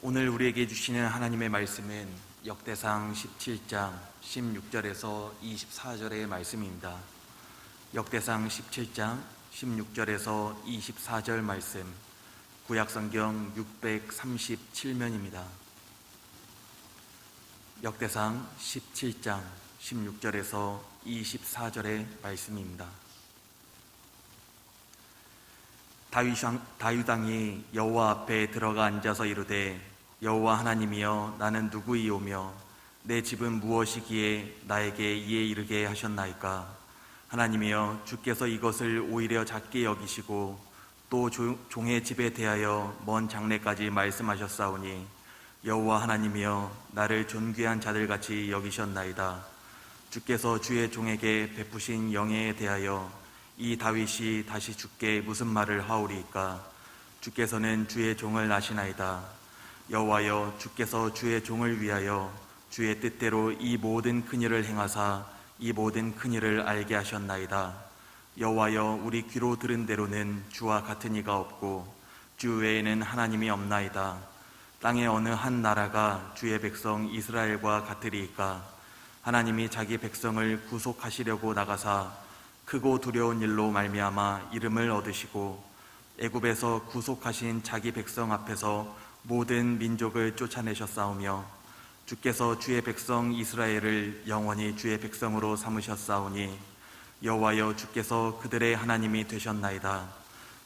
오늘 우리에게 주시는 하나님의 말씀은 역대상 17장 16절에서 24절의 말씀입니다. 역대상 17장 16절에서 24절 말씀, 구약성경 637면입니다. 역대상 17장 16절에서 24절의 말씀입니다. 다윗 왕이 여호와 앞에 들어가 앉아서 이르되, 여호와 하나님이여, 나는 누구이오며 내 집은 무엇이기에 나에게 이에 이르게 하셨나이까? 하나님이여, 주께서 이것을 오히려 작게 여기시고 또 종의 집에 대하여 먼 장래까지 말씀하셨사오니, 여호와 하나님이여, 나를 존귀한 자들같이 여기셨나이다. 주께서 주의 종에게 베푸신 영예에 대하여 이 다윗이 다시 주께 무슨 말을 하오리이까? 주께서는 주의 종을 아시나이다. 여호와여, 주께서 주의 종을 위하여 주의 뜻대로 이 모든 큰일을 행하사 이 모든 큰일을 알게 하셨나이다. 여호와여, 우리 귀로 들은 대로는 주와 같은 이가 없고 주 외에는 하나님이 없나이다. 땅의 어느 한 나라가 주의 백성 이스라엘과 같으리이까? 하나님이 자기 백성을 구속하시려고 나가사 크고 두려운 일로 말미암아 이름을 얻으시고 애굽에서 구속하신 자기 백성 앞에서 모든 민족을 쫓아내셨사오며, 주께서 주의 백성 이스라엘을 영원히 주의 백성으로 삼으셨사오니, 여호와여, 주께서 그들의 하나님이 되셨나이다.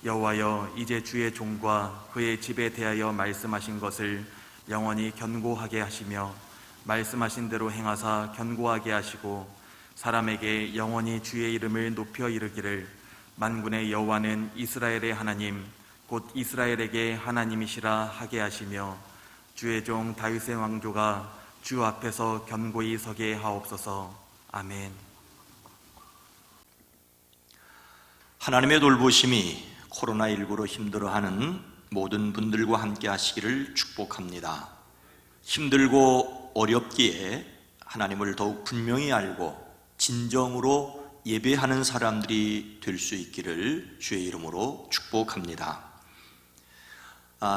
여호와여, 이제 주의 종과 그의 집에 대하여 말씀하신 것을 영원히 견고하게 하시며 말씀하신 대로 행하사 견고하게 하시고 사람에게 영원히 주의 이름을 높여 이르기를, 만군의 여호와는 이스라엘의 하나님 곧 이스라엘에게 하나님이시라 하게 하시며, 주의 종 다윗의 왕조가 주 앞에서 견고히 서게 하옵소서. 아멘. 하나님의 돌보심이 코로나19로 힘들어하는 모든 분들과 함께 하시기를 축복합니다. 힘들고 어렵기에 하나님을 더욱 분명히 알고 진정으로 예배하는 사람들이 될 수 있기를 주의 이름으로 축복합니다.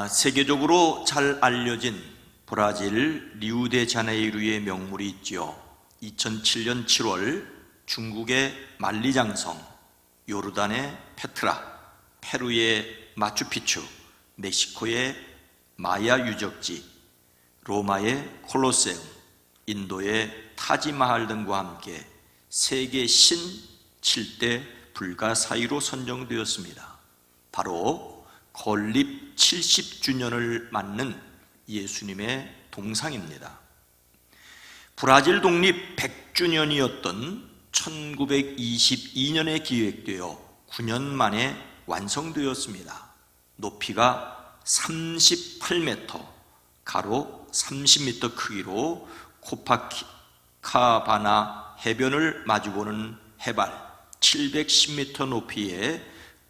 세계적으로 잘 알려진 브라질 리우데자네이루의 명물이 있지요. 2007년 7월 중국의 만리장성, 요르단의 페트라, 페루의 마추픽추, 멕시코의 마야 유적지, 로마의 콜로세움, 인도의 타지마할 등과 함께 세계 신 7대 불가사의로 선정되었습니다. 바로 건립 70주년을 맞는 예수님의 동상입니다. 브라질 독립 100주년이었던 1922년에 기획되어 9년 만에 완성되었습니다. 높이가 38m, 가로 30m 크기로 코파카바나 해변을 마주보는 해발 710m 높이의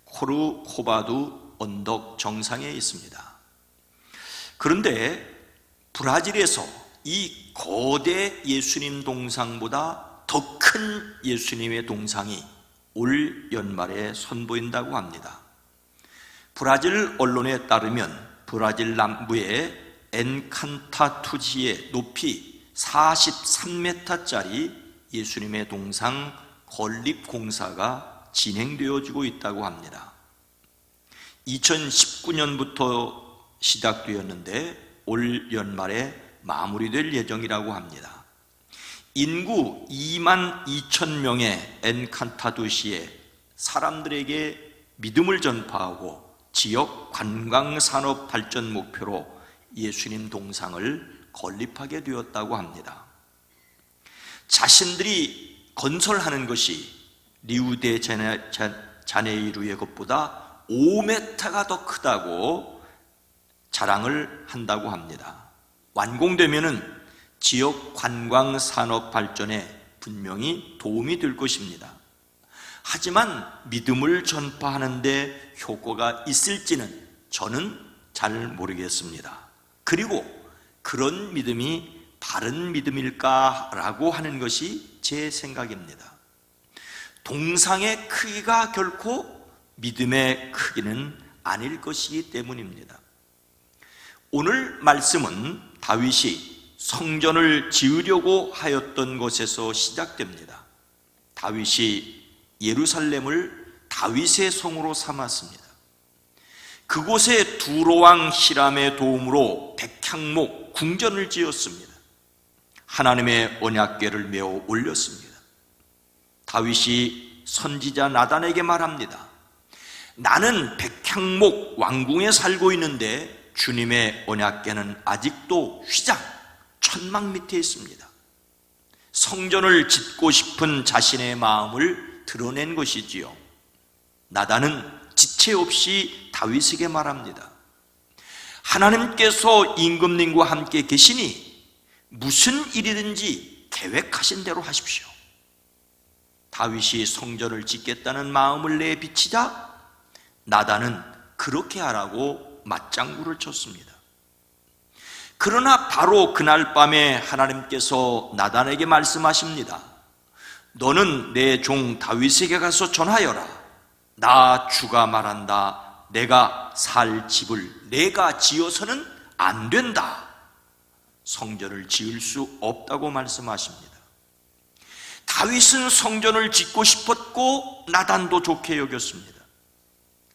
코르코바두 언덕 정상에 있습니다. 그런데 브라질에서 이 거대 예수님 동상보다 더 큰 예수님의 동상이 올 연말에 선보인다고 합니다. 브라질 언론에 따르면 브라질 남부의 엔칸타투지의 높이 43m짜리 예수님의 동상 건립 공사가 진행되어지고 있다고 합니다. 2019년부터 시작되었는데 올 연말에 마무리될 예정이라고 합니다. 인구 2만 2천 명의 엔칸타두시에 사람들에게 믿음을 전파하고 지역 관광산업 발전 목표로 예수님 동상을 건립하게 되었다고 합니다. 자신들이 건설하는 것이 리우데자네이루의 것보다 5m가 더 크다고 자랑을 한다고 합니다. 완공되면은 지역 관광 산업 발전에 분명히 도움이 될 것입니다. 하지만 믿음을 전파하는 데 효과가 있을지는 저는 잘 모르겠습니다. 그리고 그런 믿음이 바른 믿음일까라고 하는 것이 제 생각입니다. 동상의 크기가 결코 믿음의 크기는 아닐 것이기 때문입니다. 오늘 말씀은 다윗이 성전을 지으려고 하였던 것에서 시작됩니다. 다윗이 예루살렘을 다윗의 성으로 삼았습니다. 그곳에 두로왕 히람의 도움으로 백향목 궁전을 지었습니다. 하나님의 언약궤를 메어 올렸습니다. 다윗이 선지자 나단에게 말합니다. 나는 백향목 왕궁에 살고 있는데 주님의 언약궤는 아직도 휘장, 천막 밑에 있습니다. 성전을 짓고 싶은 자신의 마음을 드러낸 것이지요. 나단은 지체 없이 다윗에게 말합니다. 하나님께서 임금님과 함께 계시니 무슨 일이든지 계획하신 대로 하십시오. 다윗이 성전을 짓겠다는 마음을 내비치자 나단은 그렇게 하라고 맞장구를 쳤습니다. 그러나 바로 그날 밤에 하나님께서 나단에게 말씀하십니다. 너는 내 종 다윗에게 가서 전하여라. 나 주가 말한다. 내가 살 집을 내가 지어서는 안 된다. 성전을 지을 수 없다고 말씀하십니다. 다윗은 성전을 짓고 싶었고 나단도 좋게 여겼습니다.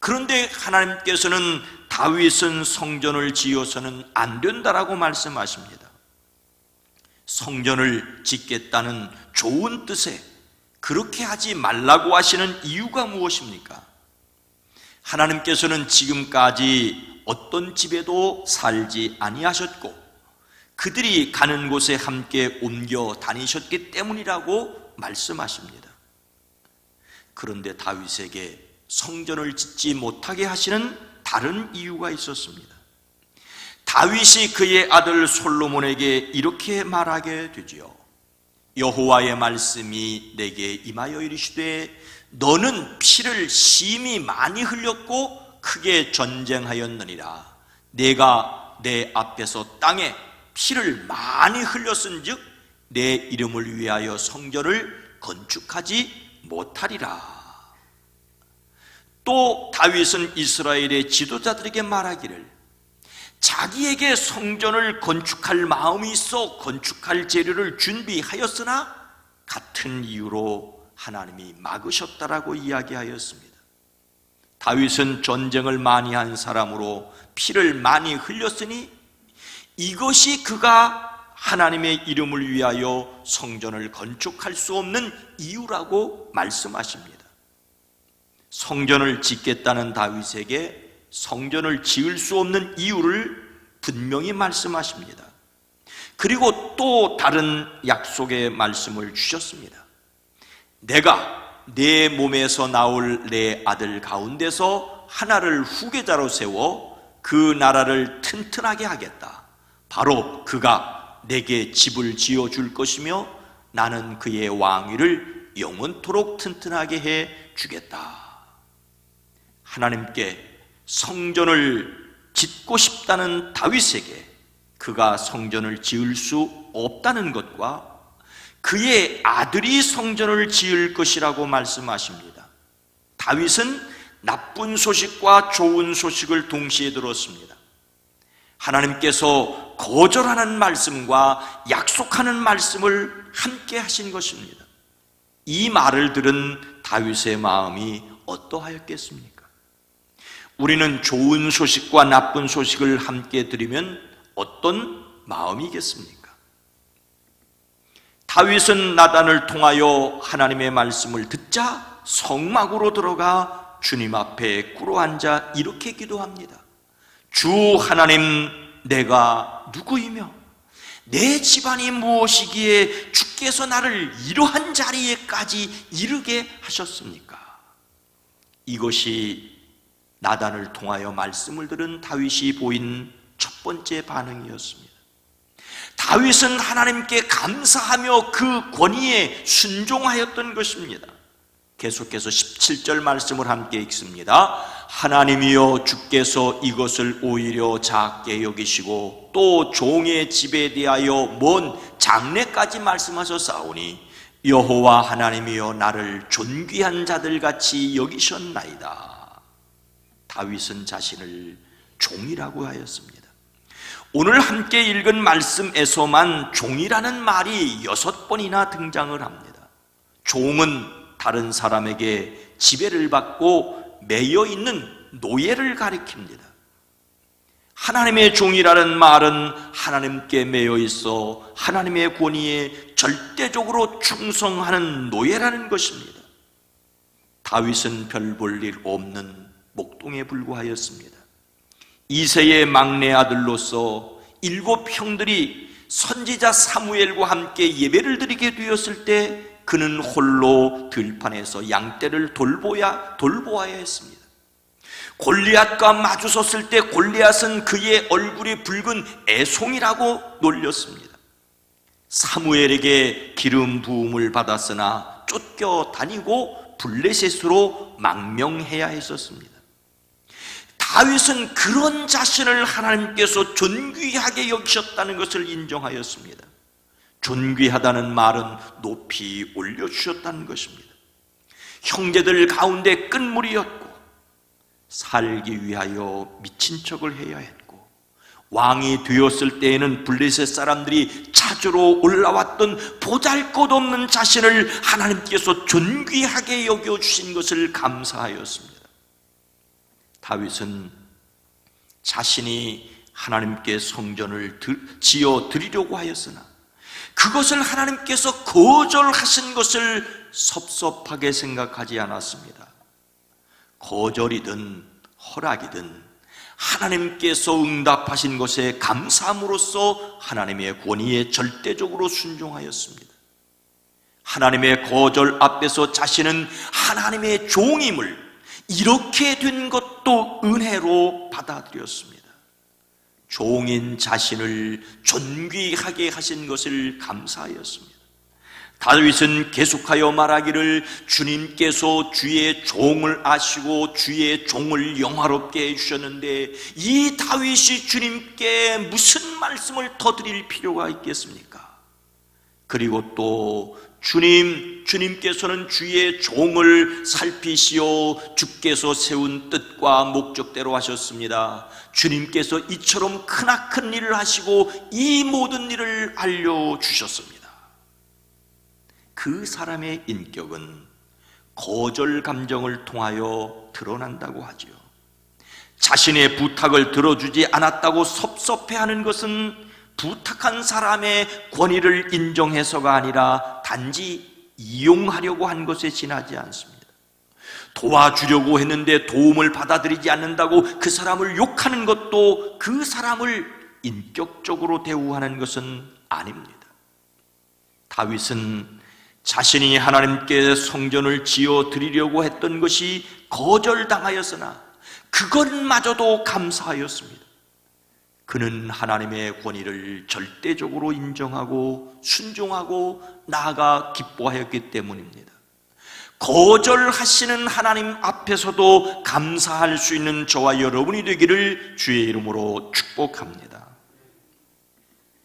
그런데 하나님께서는 다윗은 성전을 지어서는 안 된다라고 말씀하십니다. 성전을 짓겠다는 좋은 뜻에 그렇게 하지 말라고 하시는 이유가 무엇입니까? 하나님께서는 지금까지 어떤 집에도 살지 아니하셨고 그들이 가는 곳에 함께 옮겨 다니셨기 때문이라고 말씀하십니다. 그런데 다윗에게 성전을 짓지 못하게 하시는 다른 이유가 있었습니다. 다윗이 그의 아들 솔로몬에게 이렇게 말하게 되지요. 여호와의 말씀이 내게 임하여 이르시되 너는 피를 심히 많이 흘렸고 크게 전쟁하였느니라. 내가 내 앞에서 땅에 피를 많이 흘렸은즉 내 이름을 위하여 성전을 건축하지 못하리라. 또 다윗은 이스라엘의 지도자들에게 말하기를 자기에게 성전을 건축할 마음이 있어 건축할 재료를 준비하였으나 같은 이유로 하나님이 막으셨다라고 이야기하였습니다. 다윗은 전쟁을 많이 한 사람으로 피를 많이 흘렸으니 이것이 그가 하나님의 이름을 위하여 성전을 건축할 수 없는 이유라고 말씀하십니다. 성전을 짓겠다는 다윗에게 성전을 지을 수 없는 이유를 분명히 말씀하십니다. 그리고 또 다른 약속의 말씀을 주셨습니다. 내가 내 몸에서 나올 내 아들 가운데서 하나를 후계자로 세워 그 나라를 튼튼하게 하겠다. 바로 그가 내게 집을 지어줄 것이며 나는 그의 왕위를 영원토록 튼튼하게 해 주겠다. 하나님께 성전을 짓고 싶다는 다윗에게 그가 성전을 지을 수 없다는 것과 그의 아들이 성전을 지을 것이라고 말씀하십니다. 다윗은 나쁜 소식과 좋은 소식을 동시에 들었습니다. 하나님께서 거절하는 말씀과 약속하는 말씀을 함께 하신 것입니다. 이 말을 들은 다윗의 마음이 어떠하였겠습니까? 우리는 좋은 소식과 나쁜 소식을 함께 들으면 어떤 마음이겠습니까? 다윗은 나단을 통하여 하나님의 말씀을 듣자 성막으로 들어가 주님 앞에 꿇어앉아 이렇게 기도합니다. 주 하나님, 내가 누구이며 내 집안이 무엇이기에 주께서 나를 이러한 자리에까지 이르게 하셨습니까? 이것이 나단을 통하여 말씀을 들은 다윗이 보인 첫 번째 반응이었습니다. 다윗은 하나님께 감사하며 그 권위에 순종하였던 것입니다. 계속해서 17절 말씀을 함께 읽습니다. 하나님이여 주께서 이것을 오히려 작게 여기시고 또 종의 집에 대하여 먼 장래까지 말씀하셨사오니 여호와 하나님이여 나를 존귀한 자들같이 여기셨나이다. 다윗은 자신을 종이라고 하였습니다. 오늘 함께 읽은 말씀에서만 종이라는 말이 6번이나 등장을 합니다. 종은 다른 사람에게 지배를 받고 매여 있는 노예를 가리킵니다. 하나님의 종이라는 말은 하나님께 매여 있어 하나님의 권위에 절대적으로 충성하는 노예라는 것입니다. 다윗은 별 볼 일 없는 목동에 불과하였습니다. 이새의 막내 아들로서 7 형들이 선지자 사무엘과 함께 예배를 드리게 되었을 때 그는 홀로 들판에서 양떼를 돌보아야 했습니다. 골리앗과 마주섰을 때 골리앗은 그의 얼굴이 붉은 애송이라고 놀렸습니다. 사무엘에게 기름 부음을 받았으나 쫓겨다니고 블레셋으로 망명해야 했었습니다. 다윗은 그런 자신을 하나님께서 존귀하게 여기셨다는 것을 인정하였습니다. 존귀하다는 말은 높이 올려주셨다는 것입니다. 형제들 가운데 끝물이었고 살기 위하여 미친 척을 해야 했고 왕이 되었을 때에는 블레셋 사람들이 찾으러 올라왔던 보잘것없는 자신을 하나님께서 존귀하게 여겨주신 것을 감사하였습니다. 다윗은 자신이 하나님께 성전을 지어 드리려고 하였으나 그것을 하나님께서 거절하신 것을 섭섭하게 생각하지 않았습니다. 거절이든 허락이든 하나님께서 응답하신 것에 감사함으로써 하나님의 권위에 절대적으로 순종하였습니다. 하나님의 거절 앞에서 자신은 하나님의 종임을 이렇게 된 것도 은혜로 받아들였습니다. 종인 자신을 존귀하게 하신 것을 감사하였습니다. 다윗은 계속하여 말하기를 주님께서 주의 종을 아시고 주의 종을 영화롭게 해주셨는데 이 다윗이 주님께 무슨 말씀을 더 드릴 필요가 있겠습니까? 그리고 또 주님께서는 주의 종을 살피시어 주께서 세운 뜻과 목적대로 하셨습니다. 주님께서 이처럼 크나큰 일을 하시고 이 모든 일을 알려주셨습니다. 그 사람의 인격은 거절 감정을 통하여 드러난다고 하지요. 자신의 부탁을 들어주지 않았다고 섭섭해하는 것은 부탁한 사람의 권위를 인정해서가 아니라 단지 이용하려고 한 것에 지나지 않습니다. 도와주려고 했는데 도움을 받아들이지 않는다고 그 사람을 욕하는 것도 그 사람을 인격적으로 대우하는 것은 아닙니다. 다윗은 자신이 하나님께 성전을 지어 드리려고 했던 것이 거절당하였으나 그것마저도 감사하였습니다. 그는 하나님의 권위를 절대적으로 인정하고 순종하고 나아가 기뻐하였기 때문입니다. 거절하시는 하나님 앞에서도 감사할 수 있는 저와 여러분이 되기를 주의 이름으로 축복합니다.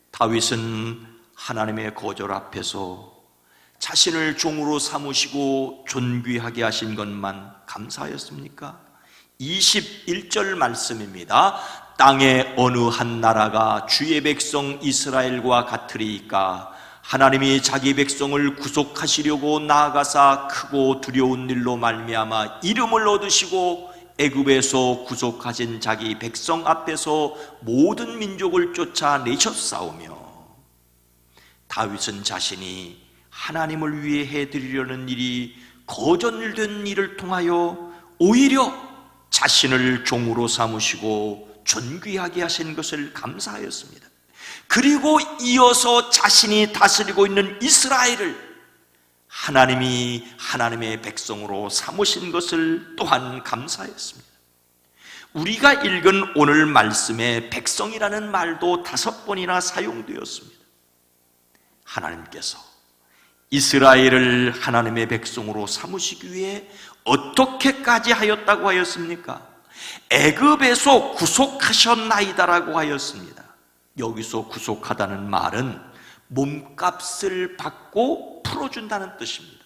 다윗은 하나님의 거절 앞에서 자신을 종으로 삼으시고 존귀하게 하신 것만 감사하였습니까? 21절 말씀입니다. 땅의 어느 한 나라가 주의 백성 이스라엘과 같으리이까? 하나님이 자기 백성을 구속하시려고 나아가사 크고 두려운 일로 말미암아 이름을 얻으시고 애굽에서 구속하신 자기 백성 앞에서 모든 민족을 쫓아내셨사오며. 다윗은 자신이 하나님을 위해 해드리려는 일이 거절된 일을 통하여 오히려 자신을 종으로 삼으시고 존귀하게 하신 것을 감사하였습니다. 그리고 이어서 자신이 다스리고 있는 이스라엘을 하나님이 하나님의 백성으로 삼으신 것을 또한 감사했습니다. 우리가 읽은 오늘 말씀에 백성이라는 말도 5번이나 사용되었습니다. 하나님께서 이스라엘을 하나님의 백성으로 삼으시기 위해 어떻게까지 하였다고 하였습니까? 애굽에서 구속하셨나이다라고 하였습니다. 여기서 구속하다는 말은 몸값을 받고 풀어준다는 뜻입니다.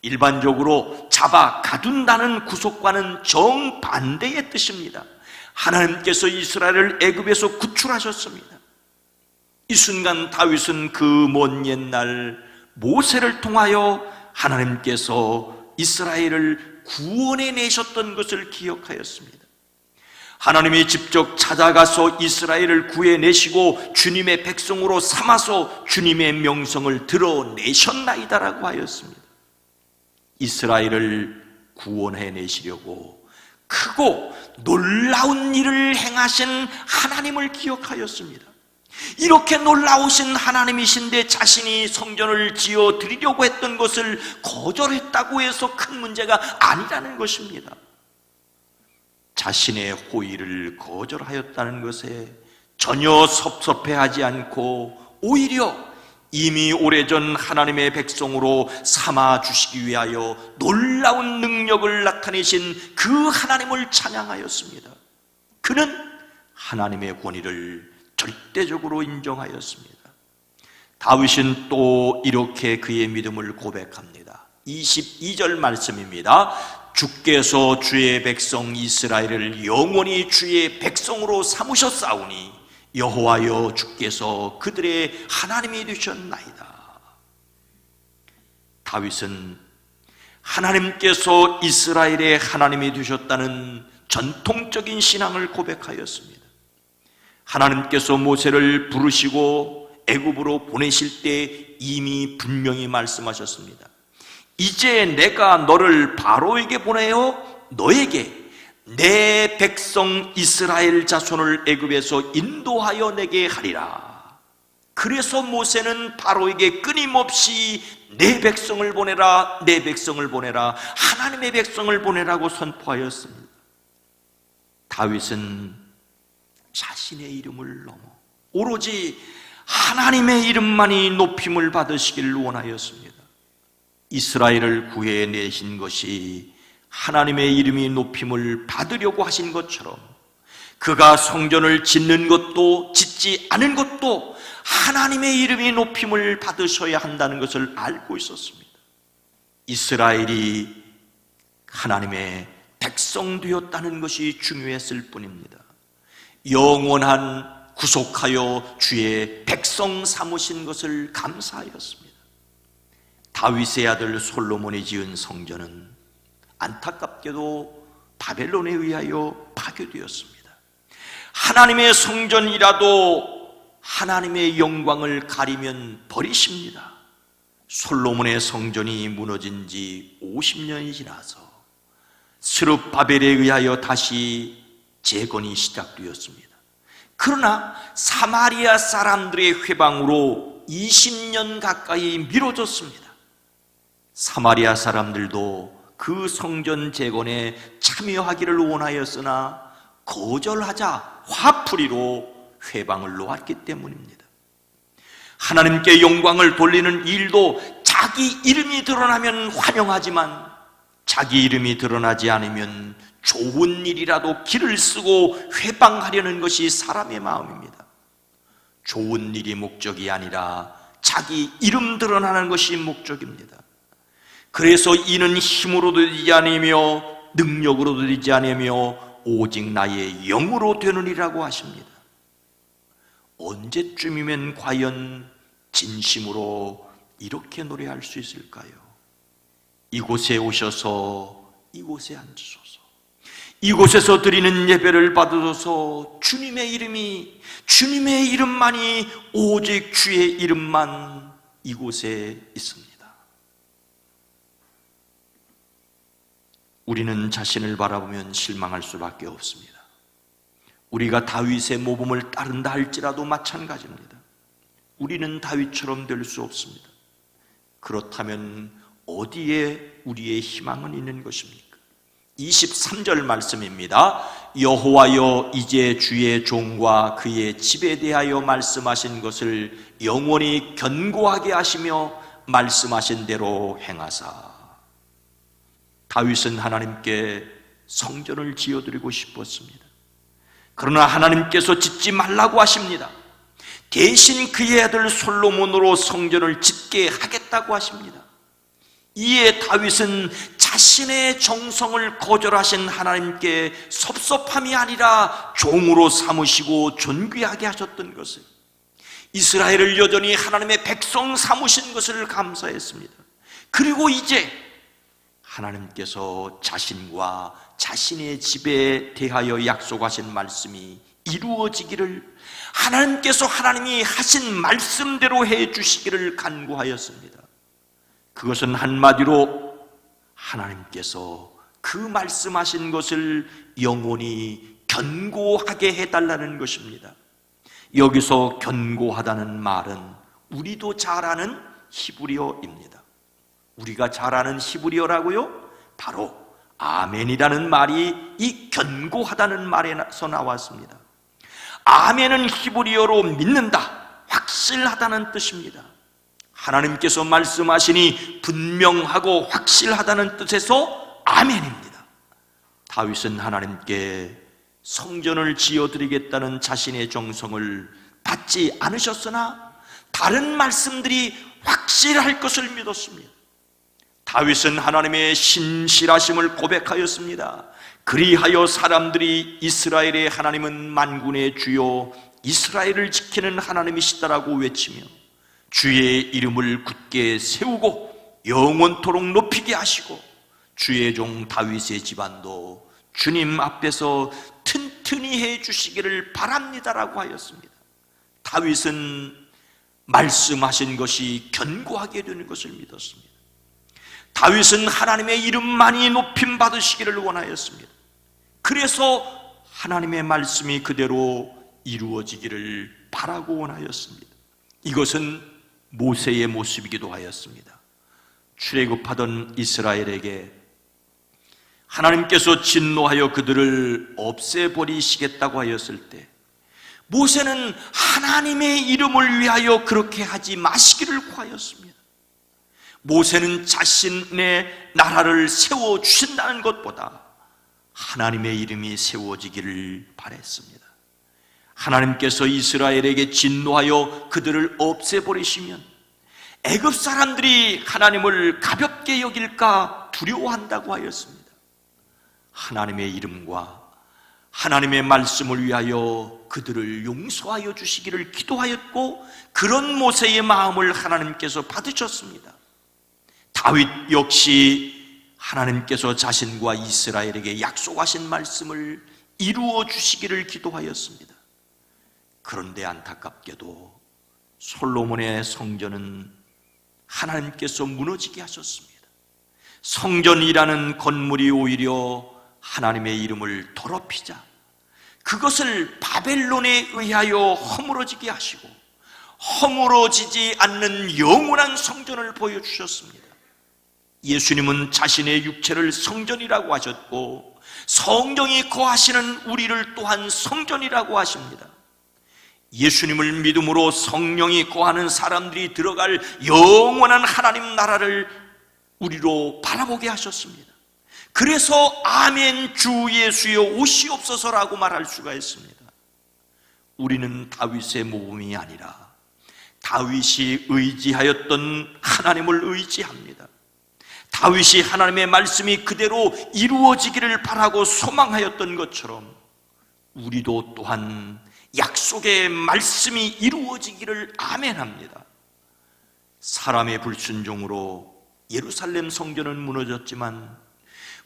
일반적으로 잡아 가둔다는 구속과는 정반대의 뜻입니다. 하나님께서 이스라엘을 애굽에서 구출하셨습니다. 이 순간 다윗은 그 먼 옛날 모세를 통하여 하나님께서 이스라엘을 구원해 내셨던 것을 기억하였습니다. 하나님이 직접 찾아가서 이스라엘을 구해내시고 주님의 백성으로 삼아서 주님의 명성을 드러내셨나이다라고 하였습니다. 이스라엘을 구원해내시려고 크고 놀라운 일을 행하신 하나님을 기억하였습니다. 이렇게 놀라우신 하나님이신데 자신이 성전을 지어 드리려고 했던 것을 거절했다고 해서 큰 문제가 아니라는 것입니다. 자신의 호의를 거절하였다는 것에 전혀 섭섭해하지 않고 오히려 이미 오래전 하나님의 백성으로 삼아주시기 위하여 놀라운 능력을 나타내신 그 하나님을 찬양하였습니다. 그는 하나님의 권위를 절대적으로 인정하였습니다. 다윗은 또 이렇게 그의 믿음을 고백합니다. 22절 말씀입니다. 주께서 주의 백성 이스라엘을 영원히 주의 백성으로 삼으셨사오니 여호와여 주께서 그들의 하나님이 되셨나이다. 다윗은 하나님께서 이스라엘의 하나님이 되셨다는 전통적인 신앙을 고백하였습니다. 하나님께서 모세를 부르시고 애굽으로 보내실 때 이미 분명히 말씀하셨습니다. 이제 내가 너를 바로에게 보내어 너에게 내 백성 이스라엘 자손을 애굽에서 인도하여 내게 하리라. 그래서 모세는 바로에게 끊임없이 내 백성을 보내라, 내 백성을 보내라, 하나님의 백성을 보내라고 선포하였습니다. 다윗은 자신의 이름을 넘어 오로지 하나님의 이름만이 높임을 받으시기를 원하였습니다. 이스라엘을 구해내신 것이 하나님의 이름이 높임을 받으려고 하신 것처럼 그가 성전을 짓는 것도 짓지 않은 것도 하나님의 이름이 높임을 받으셔야 한다는 것을 알고 있었습니다. 이스라엘이 하나님의 백성 되었다는 것이 중요했을 뿐입니다. 영원한 구속하여 주의 백성 삼으신 것을 감사하였습니다. 다윗의 아들 솔로몬이 지은 성전은 안타깝게도 바벨론에 의하여 파괴되었습니다. 하나님의 성전이라도 하나님의 영광을 가리면 버리십니다. 솔로몬의 성전이 무너진 지 50년이 지나서 스룹바벨에 의하여 다시 재건이 시작되었습니다. 그러나 사마리아 사람들의 회방으로 20년 가까이 미뤄졌습니다. 사마리아 사람들도 그 성전 재건에 참여하기를 원하였으나 거절하자 화풀이로 회방을 놓았기 때문입니다. 하나님께 영광을 돌리는 일도 자기 이름이 드러나면 환영하지만 자기 이름이 드러나지 않으면 좋은 일이라도 길을 쓰고 회방하려는 것이 사람의 마음입니다. 좋은 일이 목적이 아니라 자기 이름 드러나는 것이 목적입니다. 그래서 이는 힘으로도 되지 않으며 능력으로도 되지 않으며 오직 나의 영으로 되느니라고 하십니다. 언제쯤이면 과연 진심으로 이렇게 노래할 수 있을까요? 이곳에 오셔서 이곳에 앉으소서. 이곳에서 드리는 예배를 받으소서. 주님의 이름만이 오직 주의 이름만 이곳에 있습니다. 우리는 자신을 바라보면 실망할 수밖에 없습니다. 우리가 다윗의 모범을 따른다 할지라도 마찬가지입니다. 우리는 다윗처럼 될 수 없습니다. 그렇다면 어디에 우리의 희망은 있는 것입니까? 23절 말씀입니다. 여호와여 이제 주의 종과 그의 집에 대하여 말씀하신 것을 영원히 견고하게 하시며 말씀하신 대로 행하사. 다윗은 하나님께 성전을 지어드리고 싶었습니다. 그러나 하나님께서 짓지 말라고 하십니다. 대신 그의 아들 솔로몬으로 성전을 짓게 하겠다고 하십니다. 이에 다윗은 자신의 정성을 거절하신 하나님께 섭섭함이 아니라 종으로 삼으시고 존귀하게 하셨던 것을, 이스라엘을 여전히 하나님의 백성 삼으신 것을 감사했습니다. 그리고 이제 하나님께서 자신과 자신의 집에 대하여 약속하신 말씀이 이루어지기를, 하나님께서 하나님이 하신 말씀대로 해 주시기를 간구하였습니다. 그것은 한마디로 하나님께서 그 말씀하신 것을 영원히 견고하게 해달라는 것입니다. 여기서 견고하다는 말은 우리도 잘 아는 히브리어입니다. 우리가 잘 아는 히브리어라고요? 바로 아멘이라는 말이 이 견고하다는 말에서 나왔습니다. 아멘은 히브리어로 믿는다, 확실하다는 뜻입니다. 하나님께서 말씀하시니 분명하고 확실하다는 뜻에서 아멘입니다. 다윗은 하나님께 성전을 지어드리겠다는 자신의 정성을 받지 않으셨으나 다른 말씀들이 확실할 것을 믿었습니다. 다윗은 하나님의 신실하심을 고백하였습니다. 그리하여 사람들이 이스라엘의 하나님은 만군의 주요 이스라엘을 지키는 하나님이시다라고 외치며 주의 이름을 굳게 세우고 영원토록 높이게 하시고 주의 종 다윗의 집안도 주님 앞에서 튼튼히 해 주시기를 바랍니다라고 하였습니다. 다윗은 말씀하신 것이 견고하게 되는 것을 믿었습니다. 다윗은 하나님의 이름만이 높임 받으시기를 원하였습니다. 그래서 하나님의 말씀이 그대로 이루어지기를 바라고 원하였습니다. 이것은 모세의 모습이기도 하였습니다. 출애굽하던 이스라엘에게 하나님께서 진노하여 그들을 없애버리시겠다고 하였을 때 모세는 하나님의 이름을 위하여 그렇게 하지 마시기를 구하였습니다. 모세는 자신의 나라를 세워주신다는 것보다 하나님의 이름이 세워지기를 바랬습니다. 하나님께서 이스라엘에게 진노하여 그들을 없애버리시면 애굽 사람들이 하나님을 가볍게 여길까 두려워한다고 하였습니다. 하나님의 이름과 하나님의 말씀을 위하여 그들을 용서하여 주시기를 기도하였고, 그런 모세의 마음을 하나님께서 받으셨습니다. 다윗 역시 하나님께서 자신과 이스라엘에게 약속하신 말씀을 이루어 주시기를 기도하였습니다. 그런데 안타깝게도 솔로몬의 성전은 하나님께서 무너지게 하셨습니다. 성전이라는 건물이 오히려 하나님의 이름을 더럽히자 그것을 바벨론에 의하여 허물어지게 하시고 허물어지지 않는 영원한 성전을 보여주셨습니다. 예수님은 자신의 육체를 성전이라고 하셨고 성령이 거하시는 우리를 또한 성전이라고 하십니다. 예수님을 믿음으로 성령이 거하는 사람들이 들어갈 영원한 하나님 나라를 우리로 바라보게 하셨습니다. 그래서 아멘 주 예수여 오시옵소서라고 말할 수가 있습니다. 우리는 다윗의 모범이 아니라 다윗이 의지하였던 하나님을 의지합니다. 다윗이 하나님의 말씀이 그대로 이루어지기를 바라고 소망하였던 것처럼 우리도 또한 약속의 말씀이 이루어지기를 아멘합니다. 사람의 불순종으로 예루살렘 성전은 무너졌지만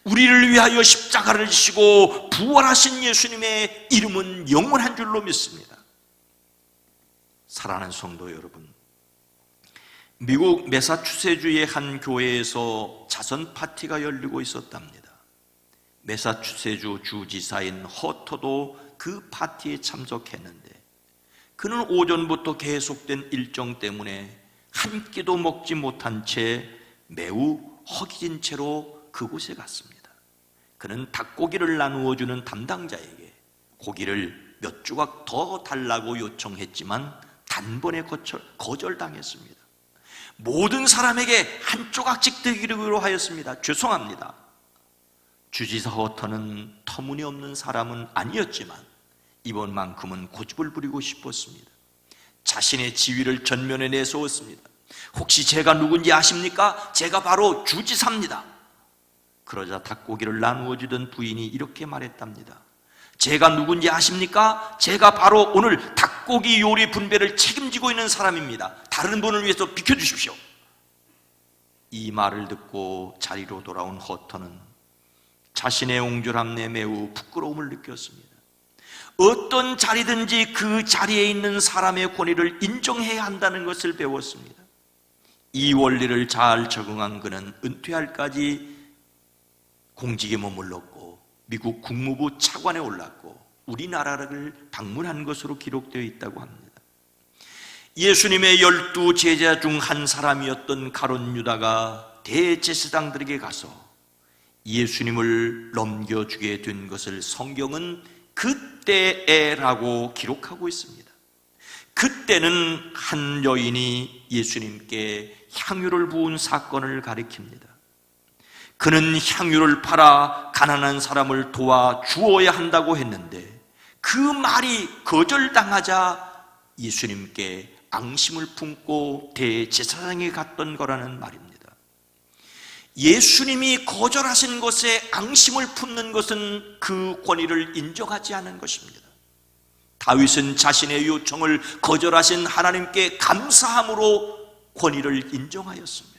우리를 위하여 십자가를 지시고 부활하신 예수님의 이름은 영원한 줄로 믿습니다. 사랑하는 성도 여러분, 미국 매사추세주의 한 교회에서 자선 파티가 열리고 있었답니다. 매사추세주 주지사인 허터도 그 파티에 참석했는데 그는 오전부터 계속된 일정 때문에 한 끼도 먹지 못한 채 매우 허기진 채로 그곳에 갔습니다. 그는 닭고기를 나누어 주는 담당자에게 고기를 몇 조각 더 달라고 요청했지만 단번에 거절당했습니다. 모든 사람에게 한 조각씩 드리기로 하였습니다. 죄송합니다. 주지사 허터는 터무니없는 사람은 아니었지만 이번만큼은 고집을 부리고 싶었습니다. 자신의 지위를 전면에 내세웠습니다. 혹시 제가 누군지 아십니까? 제가 바로 주지사입니다. 그러자 닭고기를 나누어 주던 부인이 이렇게 말했답니다. 제가 누군지 아십니까? 제가 바로 오늘 닭고기 요리 분배를 책임지고 있는 사람입니다. 다른 분을 위해서 비켜주십시오. 이 말을 듣고 자리로 돌아온 허터는 자신의 옹졸함에 매우 부끄러움을 느꼈습니다. 어떤 자리든지 그 자리에 있는 사람의 권위를 인정해야 한다는 것을 배웠습니다. 이 원리를 잘 적응한 그는 은퇴할까지 공직에 머물렀고 미국 국무부 차관에 올랐고 우리나라를 방문한 것으로 기록되어 있다고 합니다. 예수님의 12 제자 중 한 사람이었던 가룟 유다가 대제사장들에게 가서 예수님을 넘겨주게 된 것을 성경은 그때에라고 기록하고 있습니다. 그때는 한 여인이 예수님께 향유를 부은 사건을 가리킵니다. 그는 향유를 팔아 가난한 사람을 도와 주어야 한다고 했는데 그 말이 거절당하자 예수님께 앙심을 품고 대제사장에 갔던 거라는 말입니다. 예수님이 거절하신 것에 앙심을 품는 것은 그 권위를 인정하지 않은 것입니다. 다윗은 자신의 요청을 거절하신 하나님께 감사함으로 권위를 인정하였습니다.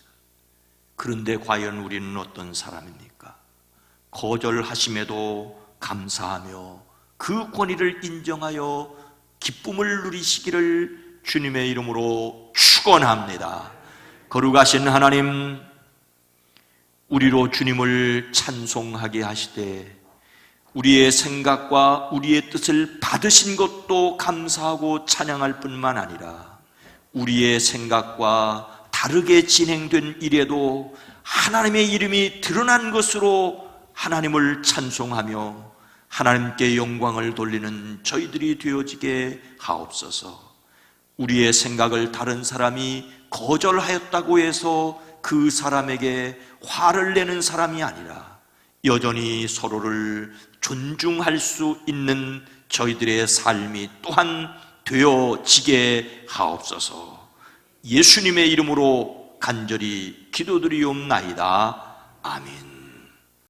그런데 과연 우리는 어떤 사람입니까? 거절하심에도 감사하며 그 권위를 인정하여 기쁨을 누리시기를 주님의 이름으로 축원합니다. 거룩하신 하나님, 우리로 주님을 찬송하게 하시되 우리의 생각과 우리의 뜻을 받으신 것도 감사하고 찬양할 뿐만 아니라 우리의 생각과 다르게 진행된 일에도 하나님의 이름이 드러난 것으로 하나님을 찬송하며 하나님께 영광을 돌리는 저희들이 되어지게 하옵소서. 우리의 생각을 다른 사람이 거절하였다고 해서 그 사람에게 화를 내는 사람이 아니라 여전히 서로를 존중할 수 있는 저희들의 삶이 또한 되어지게 하옵소서. 예수님의 이름으로 간절히 기도드리옵나이다. 아멘.